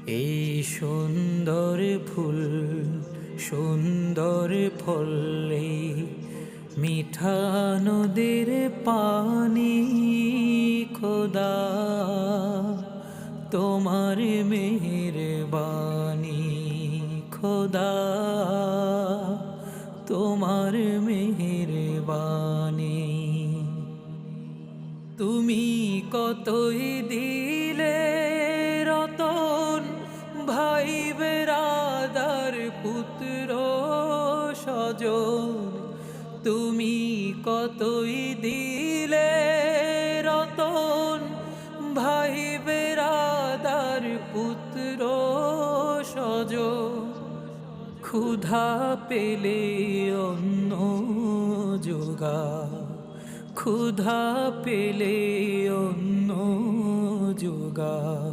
এই সুন্দর ফুল সুন্দর ফল, এই মিঠা নদীর পানি, খোদা তোমার মেহেরবানি, খোদা তোমার মেহেরবানি। তুমি কতই দিলে রতন, ভাই বেরাদার পুত্র স্বজন। তুমি কতই দিলে রতন, ভাই বেরাদার পুত্র স্বজন। ক্ষুধা পেলে অন্ন যোগাও, ক্ষুধা পেলে অন্ন যোগাও।